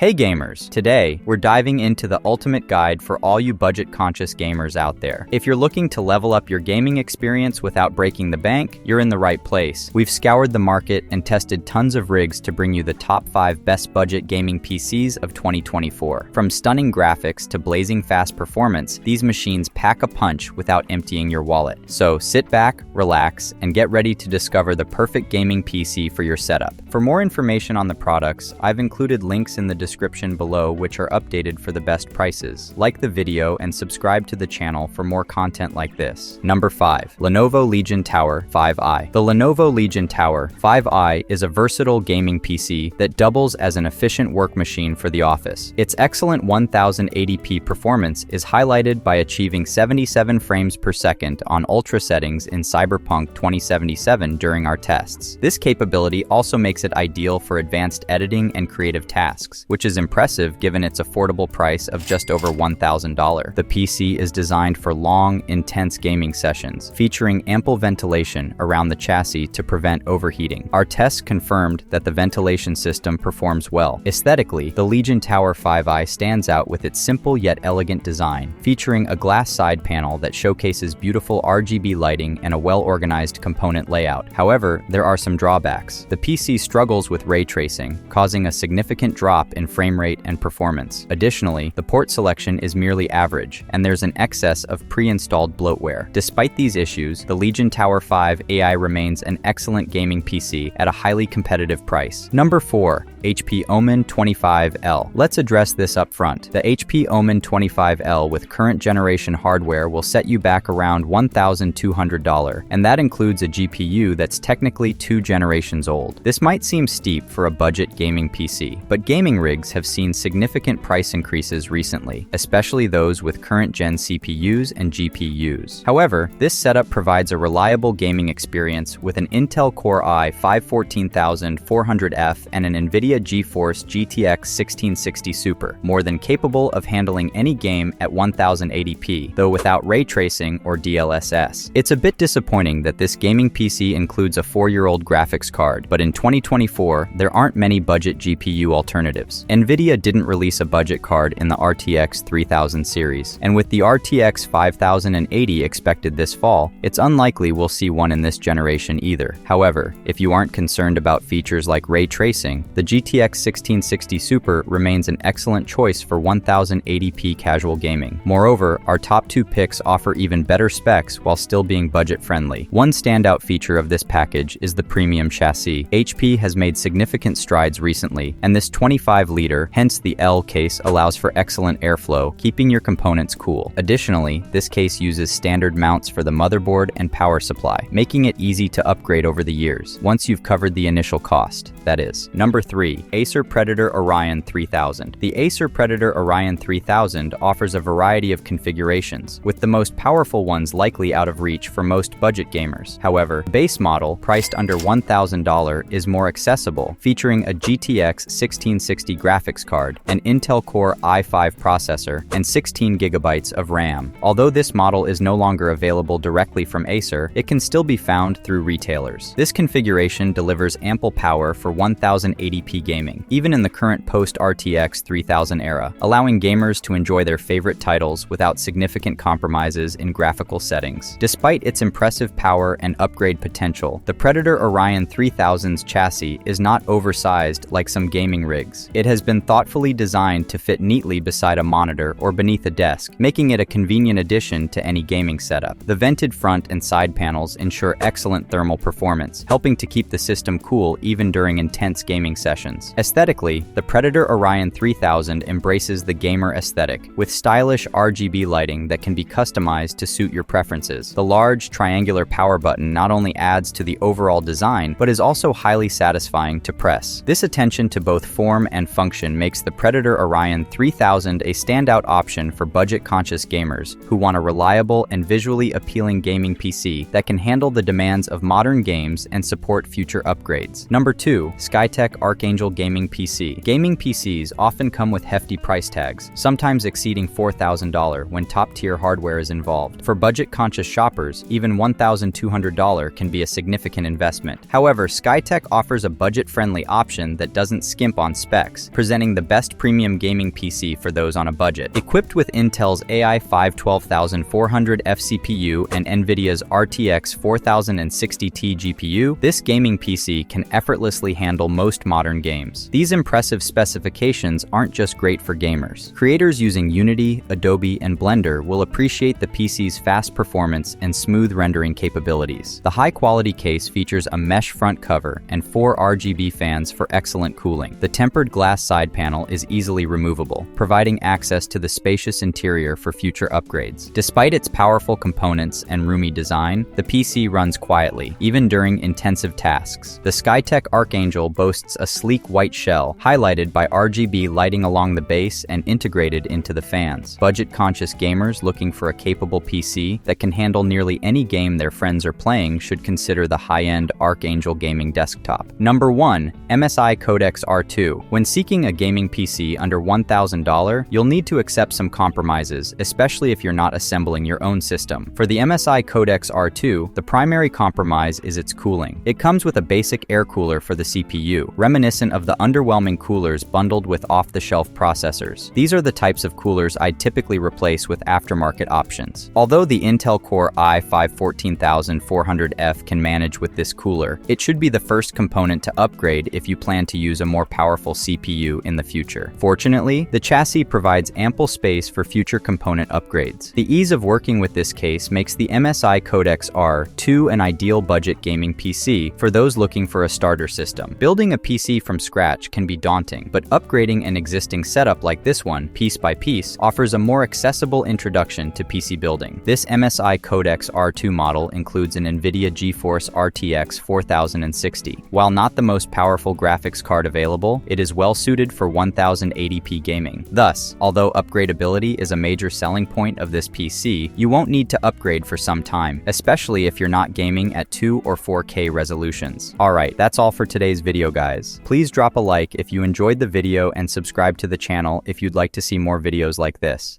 Hey gamers! Today, we're diving into the ultimate guide for all you budget-conscious gamers out there. If you're looking to level up your gaming experience without breaking the bank, you're in the right place. We've scoured the market and tested tons of rigs to bring you the top 5 best budget gaming PCs of 2024. From stunning graphics to blazing fast performance, these machines pack a punch without emptying your wallet. So sit back, relax, and get ready to discover the perfect gaming PC for your setup. For more information on the products, I've included links in the description below which are updated for the best prices. Like the video and subscribe to the channel for more content like this. Number 5. Lenovo Legion Tower 5i. The Lenovo Legion Tower 5i is a versatile gaming PC that doubles as an efficient work machine for the office. Its excellent 1080p performance is highlighted by achieving 77 frames per second on ultra settings in Cyberpunk 2077 during our tests. This capability also makes it ideal for advanced editing and creative tasks, which is impressive given its affordable price of just over $1,000. The PC is designed for long, intense gaming sessions, featuring ample ventilation around the chassis to prevent overheating. Our tests confirmed that the ventilation system performs well. Aesthetically, the Legion Tower 5i stands out with its simple yet elegant design, featuring a glass side panel that showcases beautiful RGB lighting and a well-organized component layout. However, there are some drawbacks. The PC struggles with ray tracing, causing a significant drop in frame rate and performance. Additionally, the port selection is merely average, and there's an excess of pre-installed bloatware. Despite these issues, the Legion Tower 5 AI remains an excellent gaming PC at a highly competitive price. Number 4. HP Omen 25L. Let's address this up front. The HP Omen 25L with current generation hardware will set you back around $1,200, and that includes a GPU that's technically 2 generations old. This might seem steep for a budget gaming PC, but gaming rigs have seen significant price increases recently, especially those with current-gen CPUs and GPUs. However, this setup provides a reliable gaming experience with an Intel Core i5-14400F and an NVIDIA GeForce GTX 1660 Super, more than capable of handling any game at 1080p, though without ray tracing or DLSS. It's a bit disappointing that this gaming PC includes a 4-year-old graphics card, but in 2024, there aren't many budget GPU alternatives. NVIDIA didn't release a budget card in the RTX 3000 series, and with the RTX 5080 expected this fall, it's unlikely we'll see one in this generation either. However, if you aren't concerned about features like ray tracing, the GTX 1660 Super remains an excellent choice for 1080p casual gaming. Moreover, our top 2 picks offer even better specs while still being budget-friendly. One standout feature of this package is the premium chassis. HP has made significant strides recently, and this 25-liter, hence the L case, allows for excellent airflow, keeping your components cool. Additionally, this case uses standard mounts for the motherboard and power supply, making it easy to upgrade over the years, once you've covered the initial cost, that is. Number 3. Acer Predator Orion 3000. The Acer Predator Orion 3000 offers a variety of configurations, with the most powerful ones likely out of reach for most budget gamers. However, the base model, priced under $1,000, is more accessible, featuring a GTX 1660 graphics card, an Intel Core i5 processor, and 16 GB of RAM. Although this model is no longer available directly from Acer, it can still be found through retailers. This configuration delivers ample power for 1080p gaming, even in the current post-RTX 3000 era, allowing gamers to enjoy their favorite titles without significant compromises in graphical settings. Despite its impressive power and upgrade potential, the Predator Orion 3000's chassis is not oversized like some gaming rigs. It has been thoughtfully designed to fit neatly beside a monitor or beneath a desk, making it a convenient addition to any gaming setup. The vented front and side panels ensure excellent thermal performance, helping to keep the system cool even during intense gaming sessions. Aesthetically, the Predator Orion 3000 embraces the gamer aesthetic, with stylish RGB lighting that can be customized to suit your preferences. The large, triangular power button not only adds to the overall design, but is also highly satisfying to press. This attention to both form and function makes the Predator Orion 3000 a standout option for budget-conscious gamers who want a reliable and visually appealing gaming PC that can handle the demands of modern games and support future upgrades. Number 2. Skytech Archangel Gaming PC. Gaming PCs often come with hefty price tags, sometimes exceeding $4,000 when top-tier hardware is involved. For budget-conscious shoppers, even $1,200 can be a significant investment. However, Skytech offers a budget-friendly option that doesn't skimp on specs, presenting the best premium gaming PC for those on a budget. Equipped with Intel's AI5 12400F CPU and NVIDIA's RTX 4060Ti GPU, this gaming PC can effortlessly handle most modern games. These impressive specifications aren't just great for gamers. Creators using Unity, Adobe, and Blender will appreciate the PC's fast performance and smooth rendering capabilities. The high-quality case features a mesh front cover and 4 RGB fans for excellent cooling. The tempered glass side panel is easily removable, providing access to the spacious interior for future upgrades. Despite its powerful components and roomy design, the PC runs quietly, even during intensive tasks. The Skytech Archangel boasts a sleek white shell, highlighted by RGB lighting along the base and integrated into the fans. Budget-conscious gamers looking for a capable PC that can handle nearly any game their friends are playing should consider the high-end Archangel gaming desktop. Number 1. MSI Codex R2. When seeking a gaming PC under $1,000, you'll need to accept some compromises, especially if you're not assembling your own system. For the MSI Codex R2, the primary compromise is its cooling. It comes with a basic air cooler for the CPU, reminiscent of the underwhelming coolers bundled with off-the-shelf processors. These are the types of coolers I'd typically replace with aftermarket options. Although the Intel Core i5 14400F can manage with this cooler, it should be the first component to upgrade if you plan to use a more powerful CPU in the future. Fortunately, the chassis provides ample space for future component upgrades. The ease of working with this case makes the MSI Codex R2 an ideal budget gaming PC for those looking for a starter system. Building a PC from scratch can be daunting, but upgrading an existing setup like this one, piece by piece, offers a more accessible introduction to PC building. This MSI Codex R2 model includes an NVIDIA GeForce RTX 4060. While not the most powerful graphics card available, it is well suited for 1080p gaming. Thus, although upgradability is a major selling point of this PC, you won't need to upgrade for some time, especially if you're not gaming at 2 or 4K resolutions. Alright, that's all for today's video, guys. Please drop a like if you enjoyed the video and subscribe to the channel if you'd like to see more videos like this.